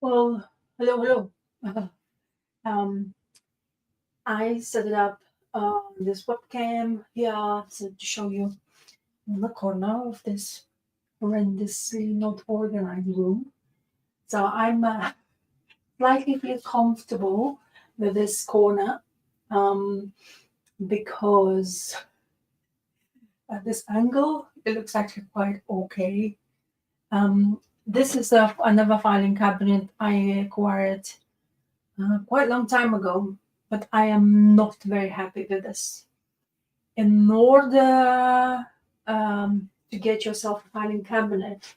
Well, hello. Uh, Um, I set it up this webcam here to show you in the corner of this horrendously not organized room. So I'm slightly feel comfortable with this corner um, because at this angle it looks actually quite okay. This is another filing cabinet I acquired quite a long time ago, but I am not very happy with this. In order to get yourself a filing cabinet,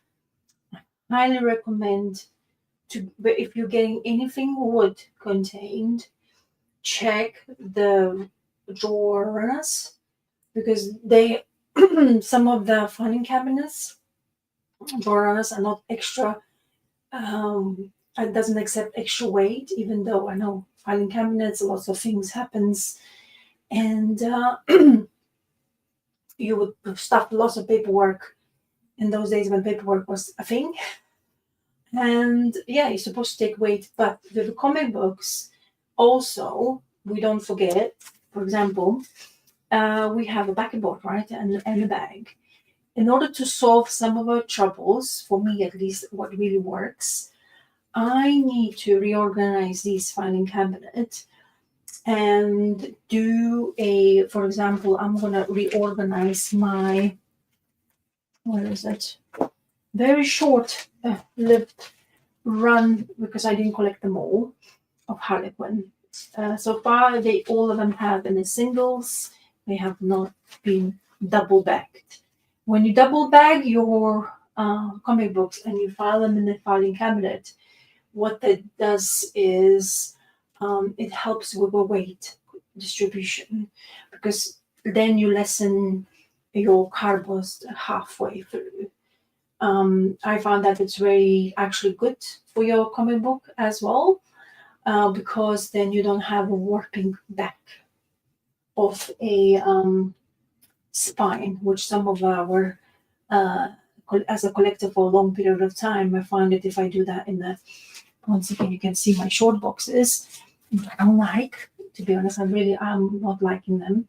highly recommend to, if you're getting anything wood contained, check the drawer runners because they some of the filing cabinets drawer runners are not extra. It doesn't accept extra weight, even though I know filing cabinets, lots of things happens, and you would stuff lots of paperwork in those days when paperwork was a thing. And yeah, you're supposed to take weight, but with the comic books, also, we don't forget, for example, we have a backing board, right? And a bag. In order to solve some of our troubles, for me at least, what really works, I need to reorganize these filing cabinet and do a, for example, I'm going to reorganize my, where is it? Very short lived run because I didn't collect them all of Harlequin. So far, they all of them have been as singles. They have not been double bagged. When you double bag your comic books and you file them in the filing cabinet, what that does is it helps with the weight distribution because then you lessen your carbons halfway through. I found that it's very actually good for your comic book as well, because then you don't have a warping back of a spine, which some of our uh, as a collector for a long period of time, I find that if I do that in the once again you can see my short boxes, which I don't like. To be honest, I'm not liking them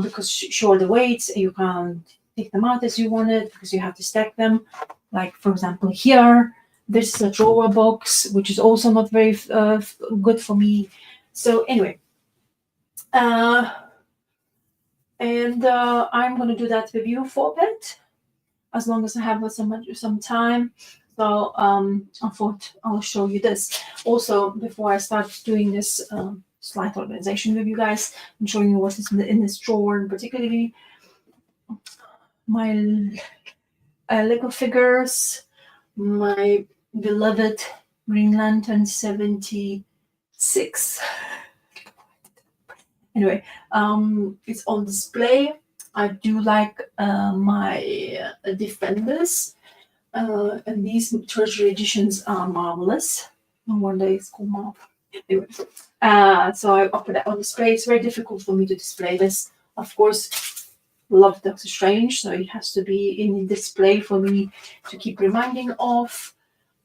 because sure the weights you can't take them out as you want it because you have to stack them. Like for example here, this is a drawer box which is also not very good for me. So anyway, uh, and I'm going to do that review for a bit as long as I have some time. So I thought I'll show you this. Also, before I start doing this slide organization with you guys, I'm showing you what is in this drawer, and particularly my Lego figures, my beloved Green Lantern 76. Anyway, it's on display. I do like my Defenders, and these treasury editions are marvelous. No wonder it's called Marvel. Anyway, so I offer that on display. It's very difficult for me to display this. Of course, love Doctor Strange, so it has to be in display for me to keep reminding of.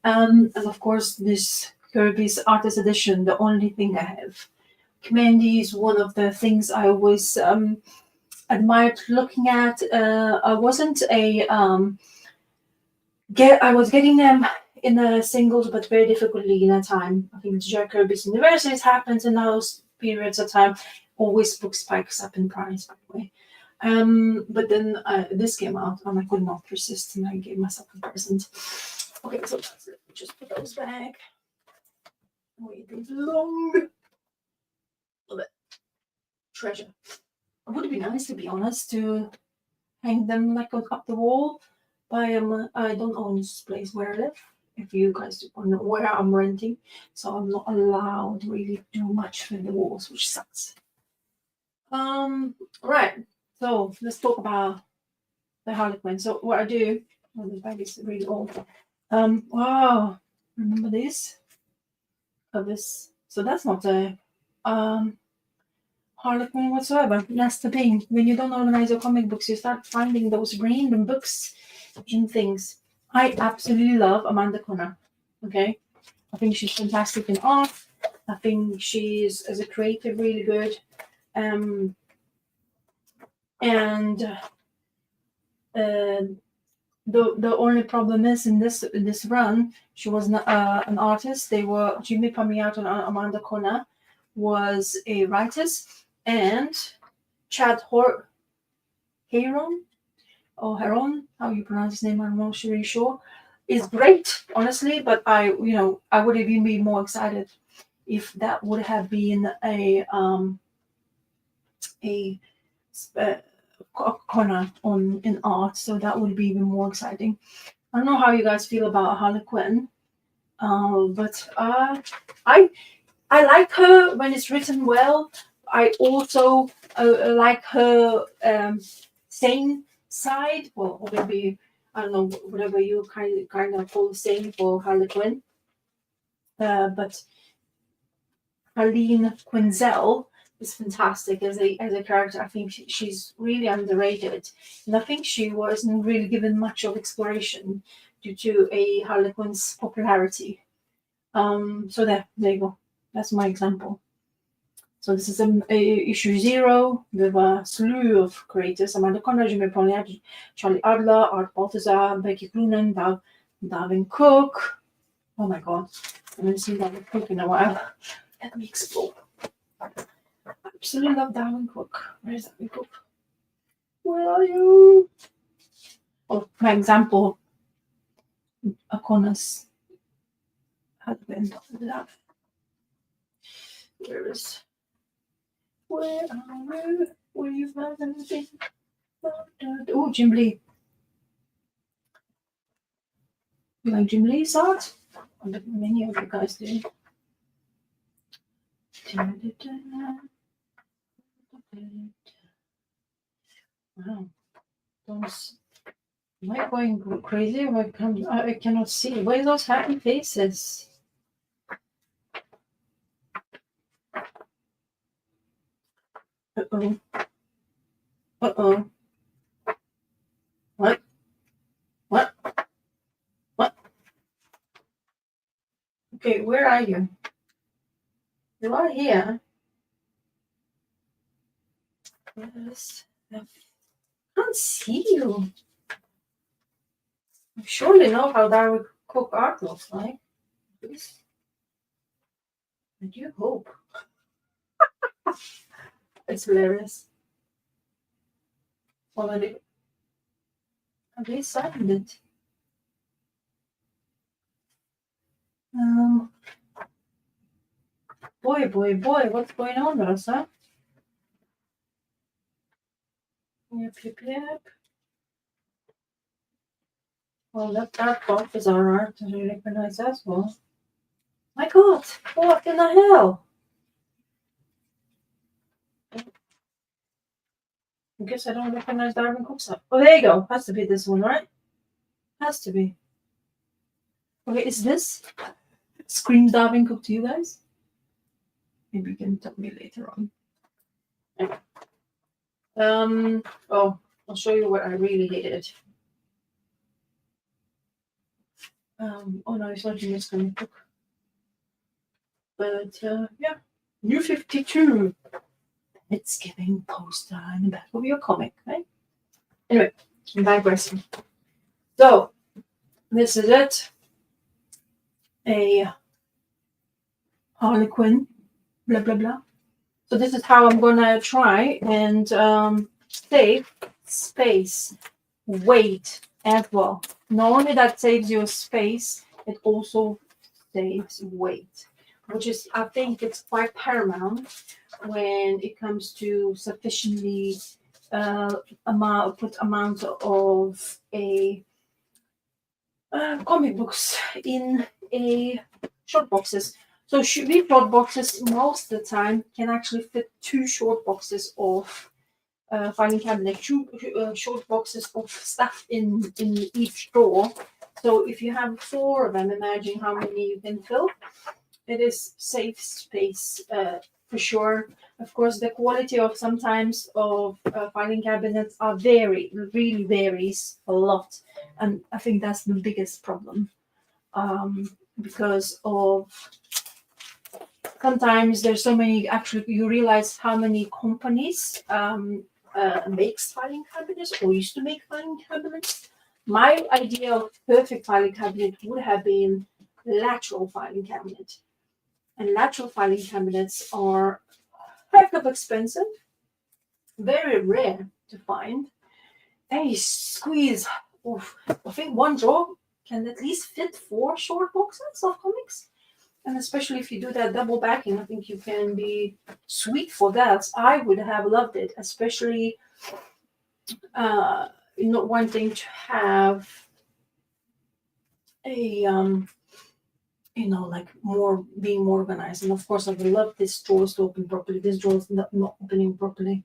And of course, this Kirby's Artist Edition, the only thing I have. Commandy is one of the things I always admired looking at. I wasn't a I was getting them in the singles, but very difficultly in a time. I think Jack Kirby's Universities happens in those periods of time. Always book spikes up in price, by the way. But then this came out and I could not resist and I gave myself a present. Okay, so that's it. Just put those back. Wait, it's long. Love it. Treasure. It would be nice, to be honest, to hang them like up the wall. But I don't own this place where I live. If you guys don't know where I'm renting, so I'm not allowed to really do much with the walls, which sucks. Right. So let's talk about the Harlequin. So what I do, oh, the bag is really old. Wow, remember this? This. So that's not a Harlequin whatsoever. That's the thing. When you don't organize your comic books, you start finding those random books in things. I absolutely love Amanda Conner. Okay, I think she's fantastic in art. I think she's, as a creator, really good. And the only problem is in this run, she was not an artist. They were Jimmy Palmiotti and Amanda Conner was a writers, and Chad Heron or Heron, how you pronounce his name, I'm not really sure, is great, honestly. But I would have even been more excited if that would have been a Connor on in art, so that would be even more exciting. I don't know how you guys feel about Harley Quinn, but I like her when it's written well. I also like her sane side, or maybe I don't know, whatever you kind of call sane for Harley Quinn. But Harleen Quinzel is fantastic as a character. I think she's really underrated, and I think she wasn't really given much of exploration due to a Harley Quinn's popularity. So there you go. That's my example. So this is a issue 0 with a slew of creators: Amanda Conner, Jimmy Palmiotti, Charlie Adler, Art Baltazar, Becky Cloonan, Darwin Cook. Oh my god, I haven't seen Darwin Cook in a while. Let me explore. I absolutely love Darwin Cook. Where is Darwin Cook? Where are you? Oh, my example, Connor's husband. Where is? Where are you? Where you found anything? Oh, Jim Lee. You like Jim Lee's art? I bet many of you guys do. Wow. Am I going crazy? I cannot see. Where are those happy faces? Uh-oh. Uh-oh. What? What? What? Okay, where are you? You are here. Yes. I can't see you. You surely know how Darwin Cook art looks like. Please. I do hope. It's hilarious. Already. Have they signed it? Boy, what's going on, Rosa? Yep. Well, that box is alright. I recognize as well. My god, what in the hell? I guess I don't recognize Darwin Cook's up. Oh, there you go. Has to be this one, right? Has to be. Okay, is this screams Darwin Cook to you guys? Maybe you can tell me later on. Okay. Oh, I'll show you what I really hated. Oh no, it's not Genius Comic Book. But yeah, New 52. It's giving poster in the back of your comic, right? Anyway, I'm digressing. So this is it. A Harley Quinn, blah blah blah. So this is how I'm gonna try and save space, weight as well. Not only that saves your space, it also saves weight, which is, I think, it's quite paramount when it comes to sufficiently amount of a comic books in a short boxes. So these short boxes most of the time can actually fit 2 short boxes of filing cabinet, 2 short boxes of stuff in each drawer. So if you have 4 of them, imagine how many you can fill. It is safe space for sure. Of course, the quality of sometimes of filing cabinets really varies a lot, and I think that's the biggest problem. because of sometimes there's so many. Actually, you realize how many companies makes filing cabinets or used to make filing cabinets. My idea of perfect filing cabinet would have been lateral filing cabinet, and lateral filing cabinets are heck of expensive, very rare to find. They squeeze. Oof, I think one drawer can at least fit 4 short boxes of comics. And especially if you do that double backing, I think you can be sweet for that. I would have loved it, especially not wanting to have a like more being more organized. And of course, I would love this drawers to open properly. This drawer is not opening properly.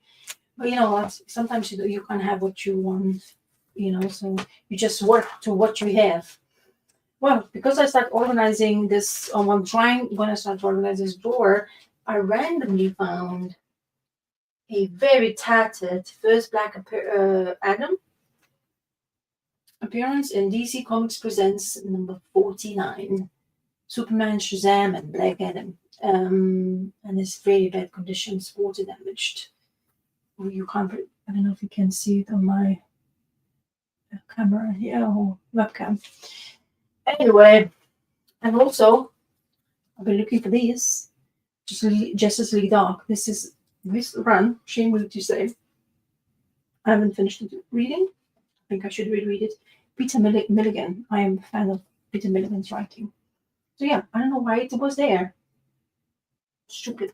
But you know what? Sometimes you can't have what you want. So you just work to what you have. Well, because I start organizing this, when I start to organize this drawer, I randomly found a very tattered First Black Adam appearance in DC Comics Presents number 49, Superman, Shazam, and Black Adam. And it's very bad conditions, water damaged. You can't. I don't know if you can see it on my camera here or webcam. Anyway, and also I've been looking for these. Justice League Dark. This run. Shame to say, I haven't finished reading. I think I should reread it. Peter Milligan. I am a fan of Peter Milligan's writing. So yeah, I don't know why it was there. Stupid.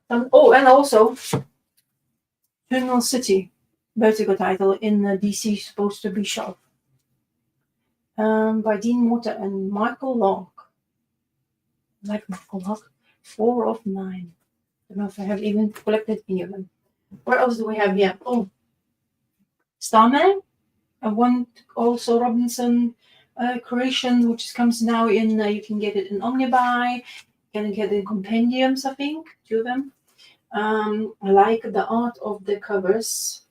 And also, Terminal City, Vertigo title in the DC supposed to be shelf. By Dean Morter and Michael Locke. Like Michael Locke. 4 of 9. I don't know if I have even collected any of them. What else do we have here? Oh, Starman. One also Robinson creation, which comes now in. You can get it in Omnibuy. You can get it in compendiums, I think. 2 of them. I like the art of the covers.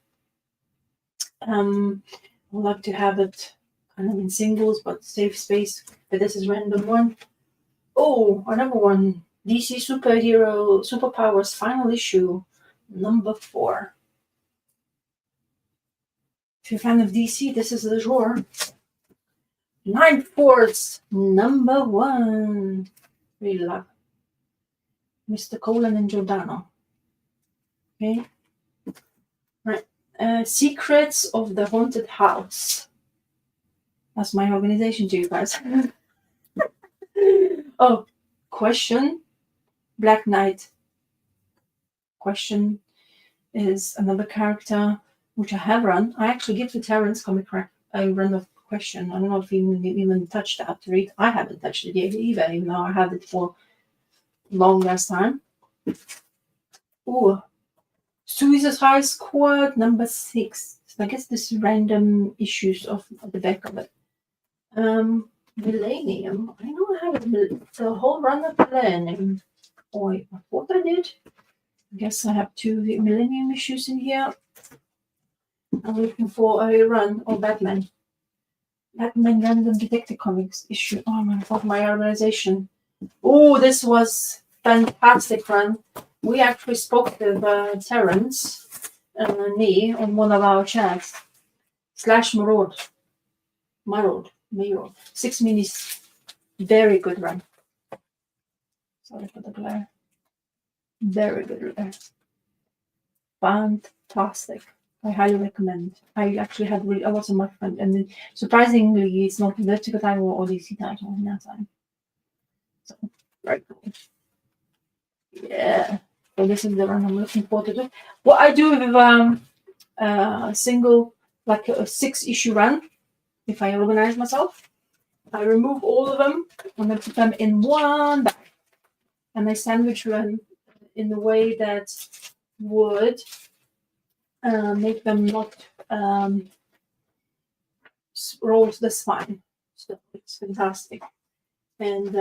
I like to have it kind of in singles, but save space. But this is random one. Oh, another one. DC Superpowers final issue, number 4. If you're a fan of DC, this is the drawer. 9 fourths, number 1. Really love Mr. Colin and Giordano. Okay. Right. Secrets of the Haunted House. That's my organization to you guys. Oh, Question. Black Knight. Question is another character which I have run. I actually give the Terrence comic a run of Question. I don't know if you even touched that to read. I haven't touched it yet either, even though I had it for long last time. Ooh. Suicide Squad number 6. So I guess this is random issues of the back of it. Millennium. I know I have the whole run of Millennium. Oh, wait, I thought I did. I guess I have 2 Millennium issues in here. I'm looking for a run of Batman. Batman Random Detective Comics issue. Oh my god, my organization. Oh, this was fantastic run. We actually spoke with Terrence and me on one of our chats. /Marauder. 6 minis. Very good run. Sorry for the glare. Very good run. Fantastic. I highly recommend. I actually had a lot of my fun, and surprisingly, it's not Vertigo title or DC title in that time. So, very cool. Yeah. So this is the one I'm looking forward to do. What I do with single, like a 6-issue run, if I organize myself, I remove all of them and I put them in one bag, and I sandwich them in a way that would make them not roll to the spine. So it's fantastic. And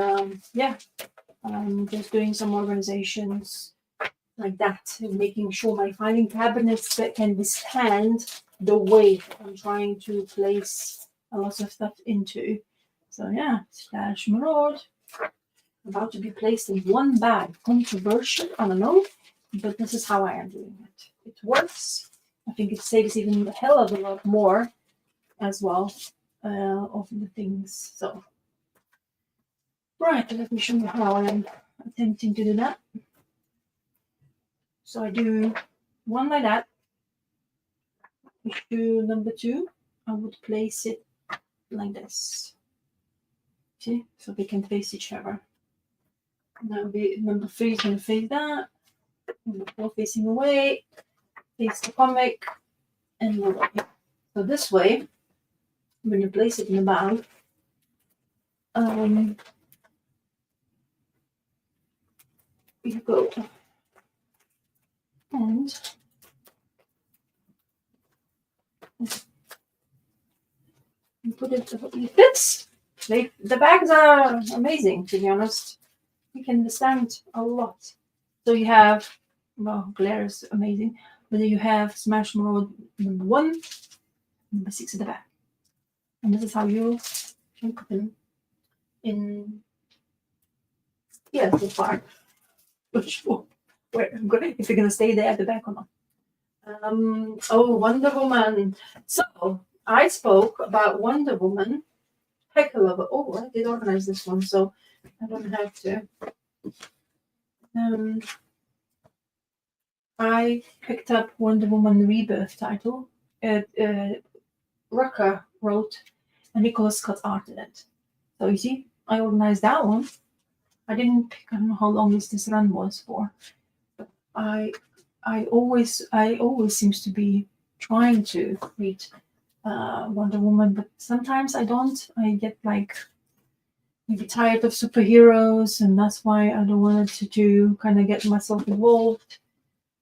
yeah, I'm just doing some organizations like that, and making sure my filing cabinets that can withstand the weight I'm trying to place a lot of stuff into. So yeah, Smash Maraude about to be placed in one bag. Controversial, I don't know, but this is how I am doing it. It works. I think it saves even a hell of a lot more as well of the things. So right, let me show you how I am attempting to do that. So I do one like that. Issue number 2, I would place it like this. See, so they can face each other. Now number 3 is going to face that. Number 4 facing away, face the comic, and away. So this way, when you place it in the bag, you go and you put it. It fits. The bags are amazing, to be honest. You can stand a lot. So you have, well, Glare is amazing. But then you have Smash Maraude number 1, number 6 at the back. And this is how you can put them in, yeah, the far. Which, where, if you're going to stay there at the back or not. Wonder Woman. So I spoke about Wonder Woman. Heck of a, I did organize this one, so I don't have to. I picked up Wonder Woman Rebirth title. Rucker wrote, and Nicholas Scott arted it. So you see, I organized that one. I didn't pick, I don't know how long this run was for. But I always seems to be trying to read Wonder Woman, but sometimes I don't. I get like maybe tired of superheroes, and that's why I don't want to kind of get myself involved.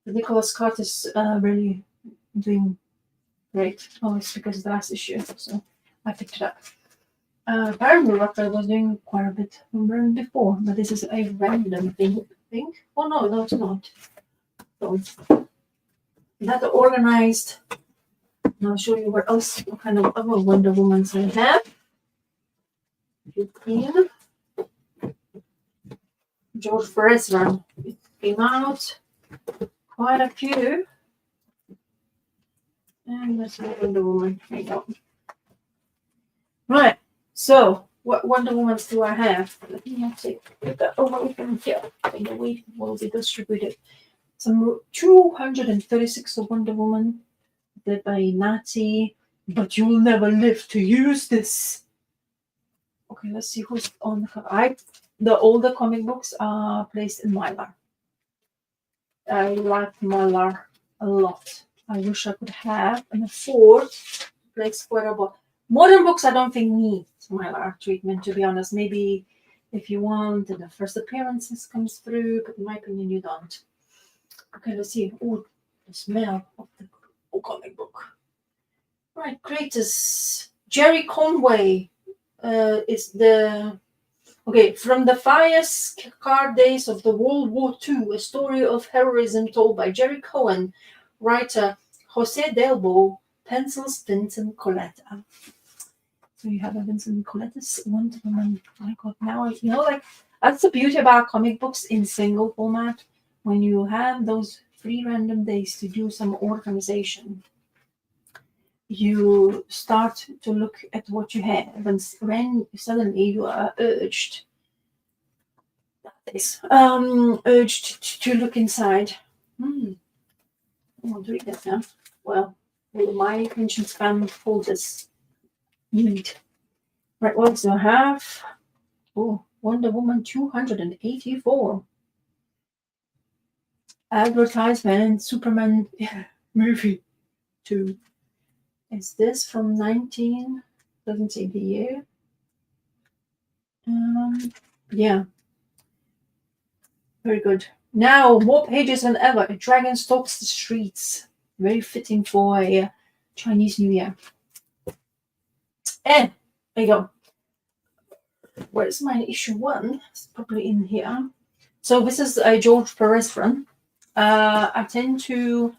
But Nicholas Scott is really doing great. Oh, it's because of the last issue, so I picked it up. Apparently, Rucker was doing quite a bit before, but this is a random thing. Oh no, it's not. So that organized. And I'll show you what else, what kind of other Wonder Womans I have. 15. George Perez run. It came out quite a few. And that's Wonder Woman. There you go. Right. So, what Wonder Womans do I have? Let me take that over from here. And the way will be distributed. Some 236 of Wonder Woman, led by Natty. But you'll never live to use this. Okay, let's see who's on the cover. The older comic books are placed in Mylar. I like Mylar a lot. I wish I could have and afford to place Square. Modern books, I don't think need Mylar treatment, to be honest. Maybe if you want, and the first appearances comes through, but in my opinion, you don't. Okay, let's see. Oh, the smell of the comic book. Right, greatest Jerry Conway is the from the fierce scarred days of the World War II, a story of heroism told by Jerry Cohen, writer Jose Delbo, pencils Vincent Coletta. So you have a Vincent Coletta's Wonder Woman. My God, now that's the beauty about comic books in single format. When you have those 3 random days to do some organization, you start to look at what you have, and when suddenly you are urged to look inside. I want to read that now. Well, my attention span folders need. Right, what do I have? Oh, Wonder Woman 284. Advertisement, Superman movie 2. Is this from 19? Doesn't say the year. Yeah. Very good. Now, more pages than ever. A dragon stalks the streets. Very fitting for a Chinese New Year. And there you go. Where's my issue 1? It's probably in here. So this is a George Perez run. I tend to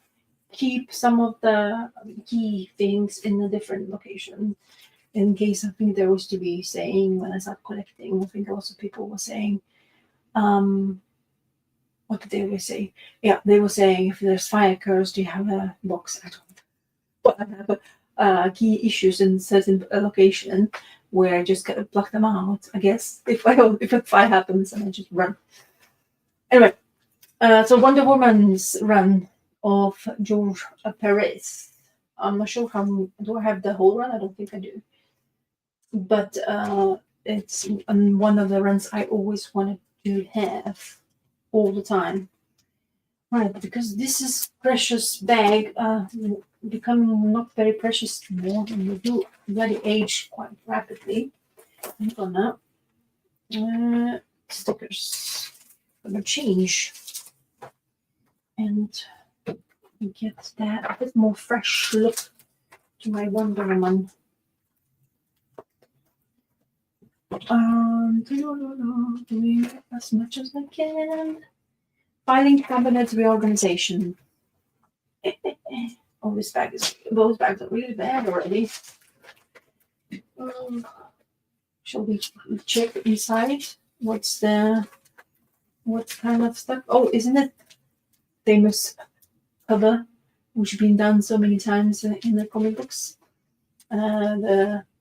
keep some of the key things in a different location. in case I think there was to be saying when I started collecting, I think lots of people were saying, what did they always say? Yeah, they were saying if there's fire occurs, do you have a box? I don't. But I have key issues in certain location where I just gotta pluck them out. I guess if a fire happens and I just run. Anyway, so Wonder Woman's run of George Perez. I'm not sure how. Do I have the whole run? I don't think I do. But it's one of the runs I always wanted to have all the time. Right, because this is precious bag, becoming not very precious anymore, and we do really age quite rapidly. I'm gonna stickers. I'm gonna change and get that a bit more fresh look to my Wonder Woman. Doing as much as I can. Filing cabinet reorganization. Oh, those bags are really bad already. Shall we check inside? What kind of stuff? Oh, isn't it famous cover, which has been done so many times in the comic books?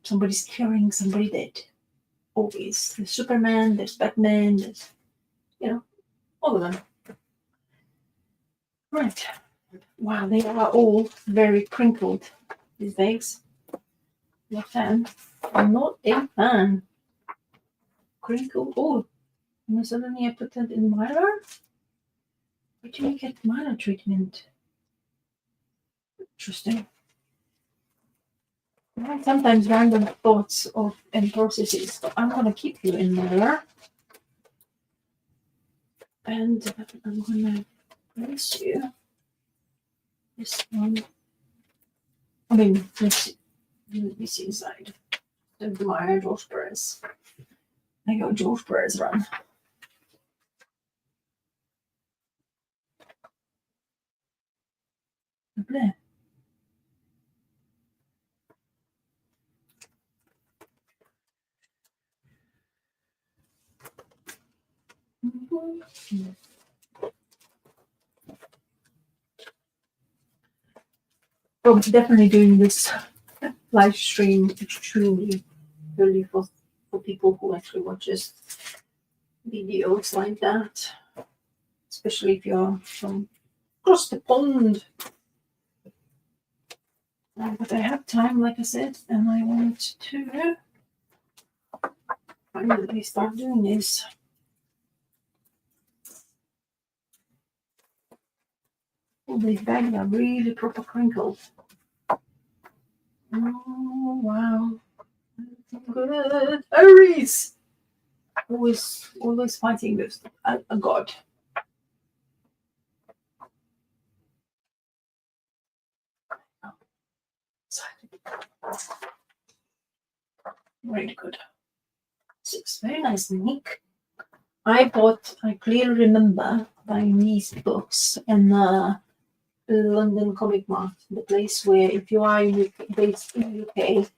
Somebody's carrying somebody dead. Always. There's Superman, there's Batman, there's, all of them. Right. Wow, they are all very crinkled, these bags. Not a fan. I'm not a fan. Crinkled. Oh, and suddenly I put that in Mylar. Where do you get Mylar treatment? Interesting. Sometimes random thoughts and processes. So I'm gonna keep you in Mylar. And I'm gonna place you. This one. I mean, let's see inside. The Mylar George Perez. I go George Perez run. Lovely. I'm definitely doing this live stream extremely early for people who actually watches videos like that, especially if you're from across the pond. But I have time, like I said, and I want to finally start doing this. All these bags are really proper crinkled. Oh wow. Good. Aries! Always fighting with a god. Very good. Six. Very nice, Nick. I clearly remember buying these books in London Comic Mart, the place where if you are based in the UK,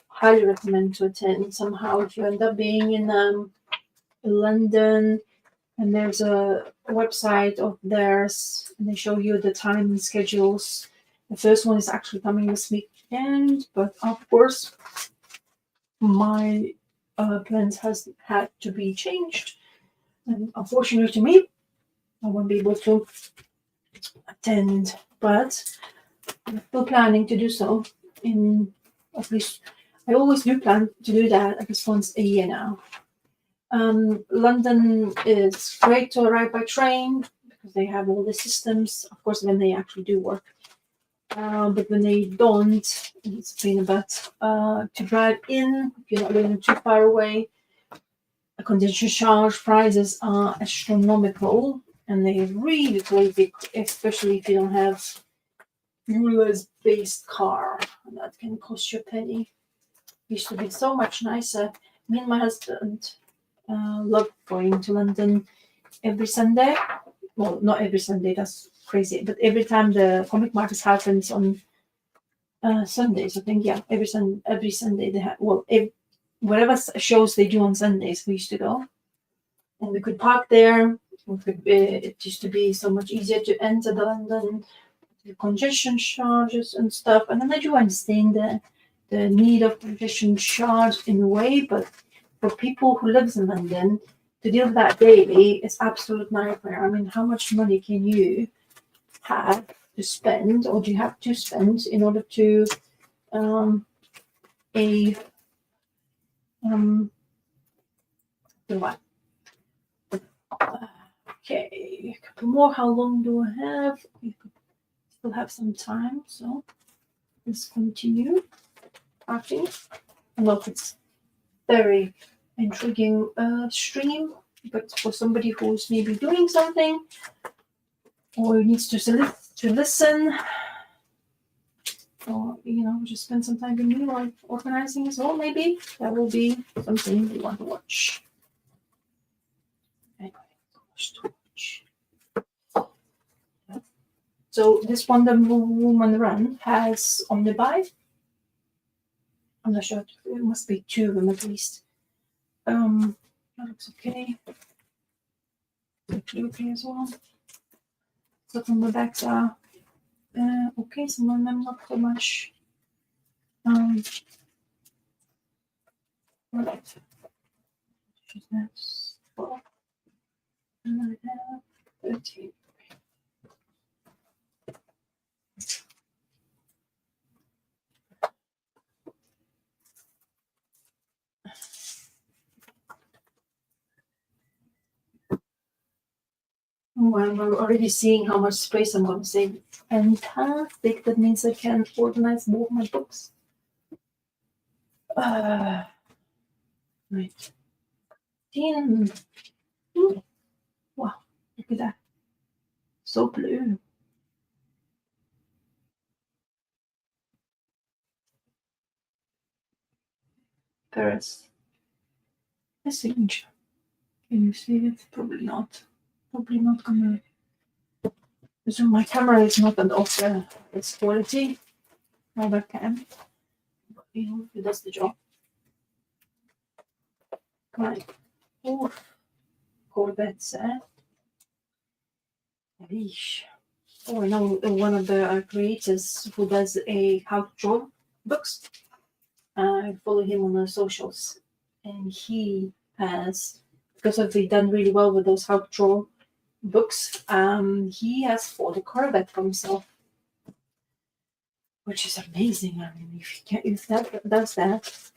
highly recommend to attend. Somehow, if you end up being in London, and there's a website of theirs, and they show you the time and schedules. The first one is actually coming this weekend, but of course, my plans has had to be changed, and unfortunately to me, I won't be able to attend. But I'm still planning to do so. In at least, I always do plan to do that at least once a year now. London is great to arrive by train because they have all the systems, of course, when they actually do work. But when they don't, it's a pain in the butt. To drive in, if you're not living too far away, congestion charge prices are astronomical, and they're really crazy, especially if you don't have US-based car. That can cost you a penny. Used to be so much nicer. Me and my husband love going to London every Sunday. Well, not every Sunday, that's crazy. But every time the comic market happens on Sundays, I think. Yeah, every Sunday they had. Well, whatever shows they do on Sundays, we used to go, and we could park there. It used to be so much easier to enter the London, the congestion charges and stuff. And then I do understand the need of congestion charge in a way, but for people who lives in London to deal with that daily, it's absolute nightmare. I mean, how much money can you have to spend, or do you have to spend in order to a the what? Okay, a couple more. How long do I have? We still have some time, so let's continue talking. I know it's very intriguing stream, but for somebody who's maybe doing something or needs to listen, or just spend some time with me while organizing as well, maybe that will be something you want to watch. Anyway, so much to watch. So this Wonder Woman run has Omnibuy. I'm not sure. It must be 2 of them at least. That looks okay. Okay as well. So from the backs are okay. Some of them not so much. Right. That's 12. And I have 13. Well, we're already seeing how much space I'm going to save. Fantastic. That means I can organize more of my books. Right. 10. Wow, look at that. So blue. Paris. A signature. Can you see it? Probably not. Probably not gonna. So my camera is not at offer its quality. Never can. But it does the job. Right. Oh, Corvette set. Yeesh. Oh, I know one of the creators who does how to draw books. I follow him on the socials, and he has, because of he done really well with those how to draw books. He has fought a Corvette for himself, which is amazing. I mean, if that does that,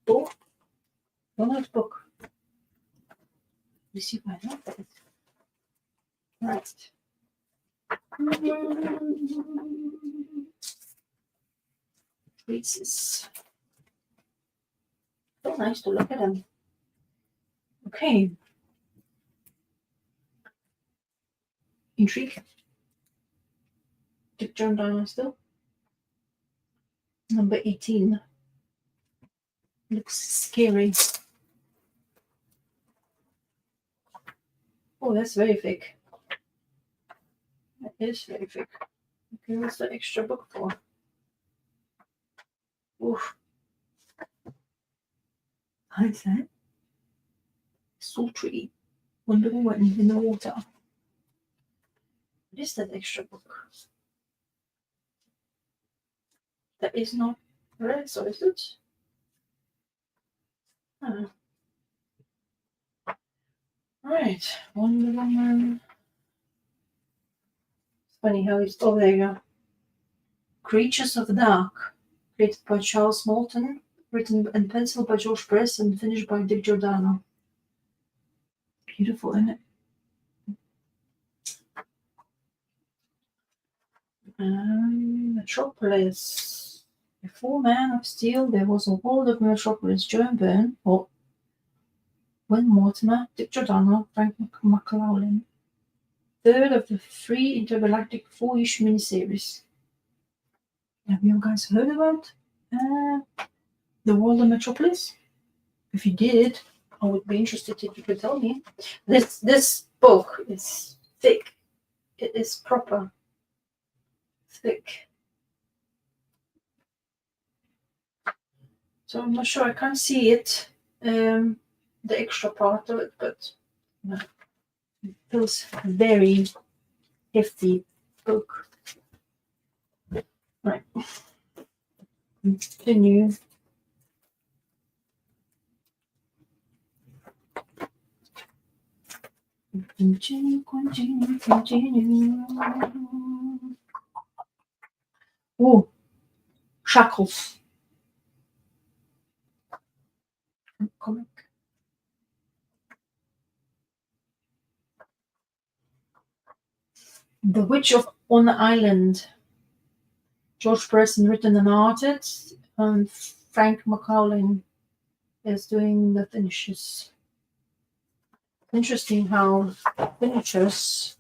oh, donut book. You see why I love that. Right. Pieces. So nice to look at them. Okay. Intrigue. Dick John Dino still. Number 18. Looks scary. Oh, that's very thick. That is very thick. Okay, what's the extra book for? Oof. What is that? Sultry. Wonder Woman in the water. What is that extra book? That is not red, so is it? Right, Wonder Woman. It's funny how it's. Oh, there you go. Creatures of the Dark, created by Charles Moulton, written in pencil by George Press, and finished by Dick Giordano. Beautiful, isn't it? Metropolis. Before Man of Steel, there was a world of Metropolis. Joan Byrne, or Will Mortimer, Dick Giordano, Frank McClellan. Third of the 3 intergalactic 4-issue miniseries. Have you guys heard about the world of Metropolis? If you did, I would be interested if you could tell me. This book is thick. It is proper thick. So I'm not sure. I can't see it, the extra part of it, but it feels very hefty book. Right. Continue. Continue. Oh, Shackles. Comic. The Witch of On the Island. George Preston written and arted, and Frank McCaulin is doing the finishes. Interesting how finishers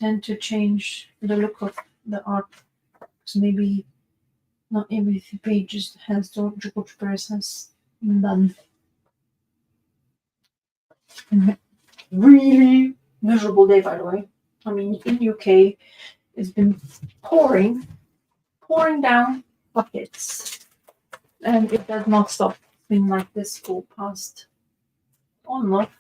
tend to change the look of the art. So maybe not every page has George Press has done. Really miserable day, by the way. I mean, in UK, it's been pouring down buckets, and it does not stop. It's been like this for past month,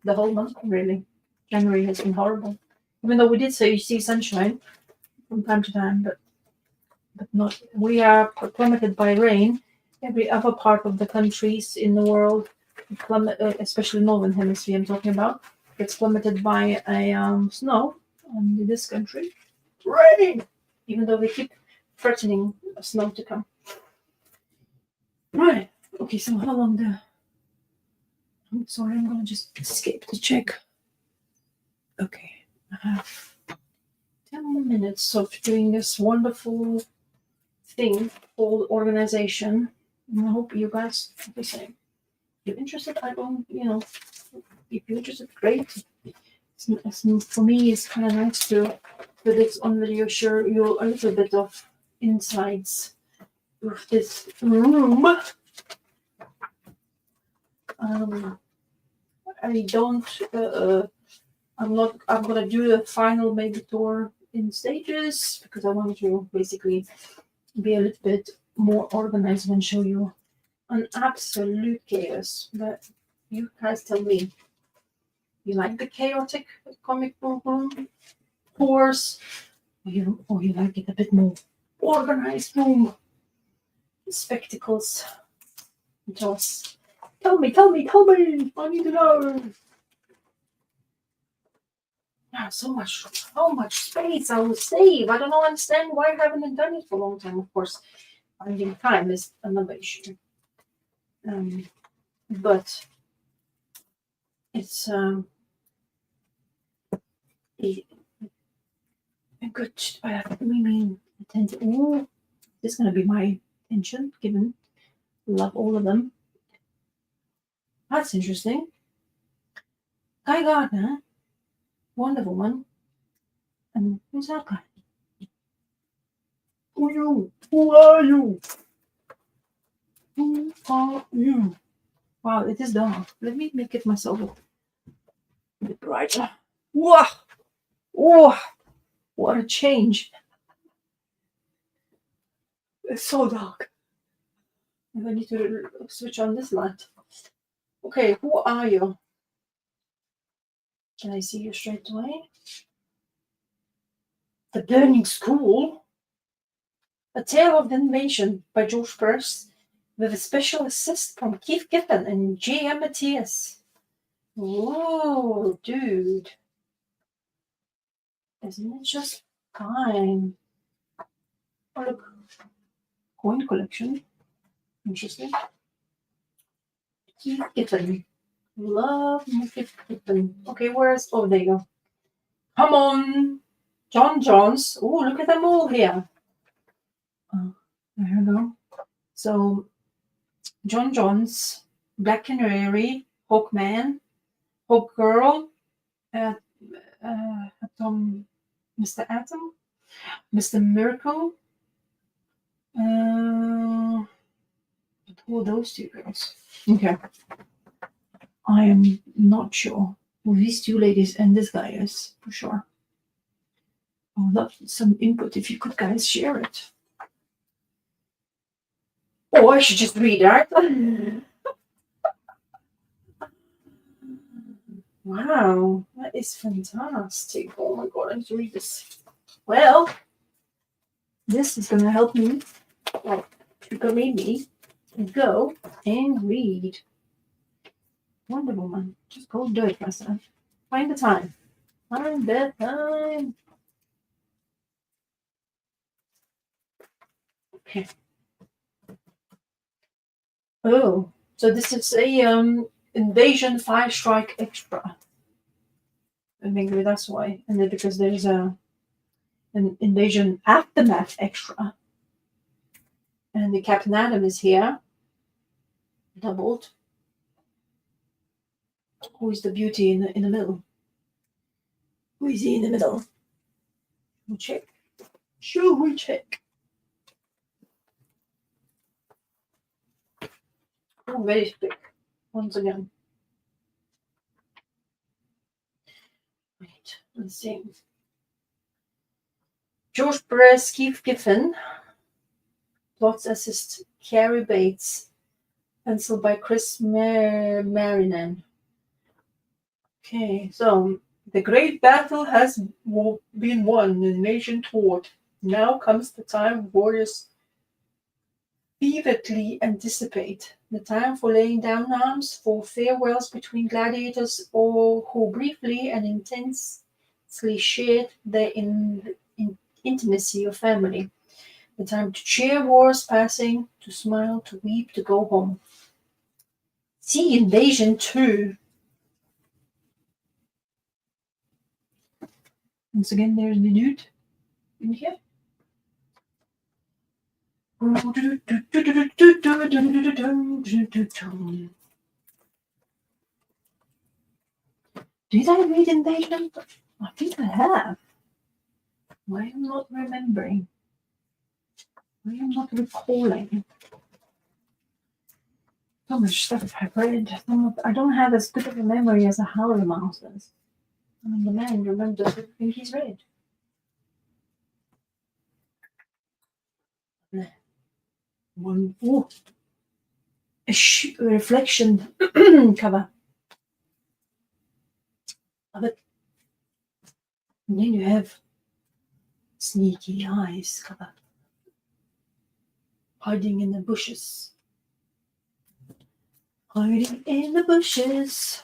the whole month really. January has been horrible. Even though we did say you see sunshine from time to time, but not. We are plummeted by rain. Every other part of the countries in the world, especially northern hemisphere, I'm talking about, gets plummeted by a snow. And in this country, rain. Even though they keep threatening snow to come. Right. Okay. So how long the? I'm sorry. I'm gonna just escape to check. Okay. I have 10 minutes of doing this wonderful thing called organization. And I hope you guys are the same. If you're interested, I don't, if you're interested, great. For me, it's kind of nice to put this on video, share you a little bit of insights of this room. I don't, I'm gonna do the final maybe tour in stages because I want to basically be a little bit more organized and show you an absolute chaos. But you guys tell me, you like the chaotic comic book room tours, or you like it a bit more organized room? Spectacles. Just tell me. I need to know. Yeah, so much space I will save. I don't understand why I haven't done it for a long time. Of course, finding time is another issue. But it's a good. Attention. Oh, this is gonna be my attention. Given, love all of them. That's interesting. Guy Gardner, Wonder Woman, and who's that guy? Who are you? Who are you? Who are you? Wow, it is dark. Let me make it myself a bit brighter. Whoa! Oh, what a change. It's so dark. I need to switch on this light. Okay, who are you? Can I see you straight away? The Burning School. A Tale of the Invasion by George Purse, with a special assist from Keith Giffen and J.M. Matthias. Whoa, dude. Isn't it just fine? Oh, look. Coin collection. Interesting. Keith Giffen. Love Keith Giffen. Okay, where's... Oh, there you go. Come on. John Johns. Oh, look at them all here. Oh, there you go. So, John Johns, Black Canary, Hawkman, Hawkgirl, Mr. Atom, Mr. Miracle. Who are those two girls? Okay. I am not sure who these two ladies and this guy is, for sure. I would love some input if you could guys share it. Oh, I should just read, right? Wow, that is fantastic. Oh my god, I need to read this. Well, this is going to help me, well, trigger me to go and read Wonder Woman. Just go do it myself. Find the time. Find the time. Okay. Oh, so this is a Invasion 5 Strike Extra. I think maybe that's why. And then because there's an Invasion Aftermath Extra. And the Captain Atom is here. Doubled. Who is the beauty in the middle? Who is he in the middle? We'll check. Sure, we check. Oh, very big. Once again. Wait, let's see. George Perez, Keith Giffen. Plots assist Carrie Bates. Pencil by Chris Marinan. Okay, so the great battle has been won, the nation toward. Now comes the time warriors fervently anticipate. The time for laying down arms, for farewells between gladiators, or who briefly and intensely shared the intimacy of family. The time to cheer wars passing, to smile, to weep, to go home. See Invasion 2. Once again, there's the dude in here. Did I read Invasion? I think I have. Why am I not remembering? Why am I not recalling? So much stuff I've read. I don't have as good of a memory as a Howler Mouse does. I mean, the man remembers everything he's read. One, oh, a reflection cover. Love it. And then you have Sneaky Eyes cover. Hiding in the bushes. Hiding in the bushes.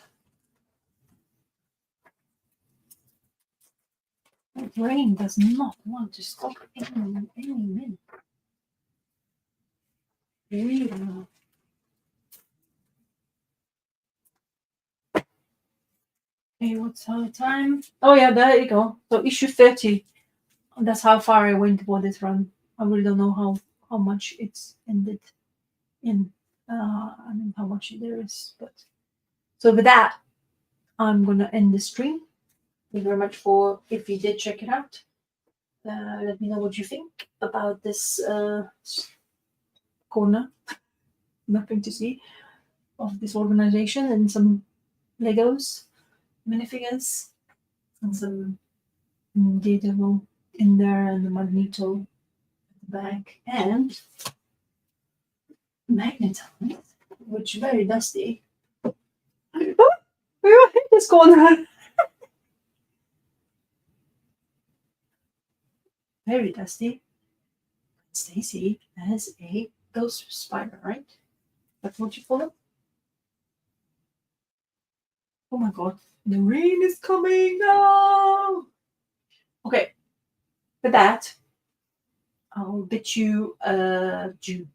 My brain does not want to stop any minute. Really not. Okay, what's our time? Oh yeah, there you go. So issue 30. That's how far I went for this run. I really don't know how much it's ended in. I mean how much there is, but so with that, I'm gonna end the stream. Thank you very much for if you did check it out. Let me know what you think about this corner. Nothing to see of this organization and some Legos, minifigures, and some Daredevil in there and the Magneto at the back and Magnetite, which is very dusty. We will hit this corner. Very dusty. Stacy has a ghost spider, right? That's what you call it? Oh my god, the rain is coming now. Okay, with that, I'll bid you adieu.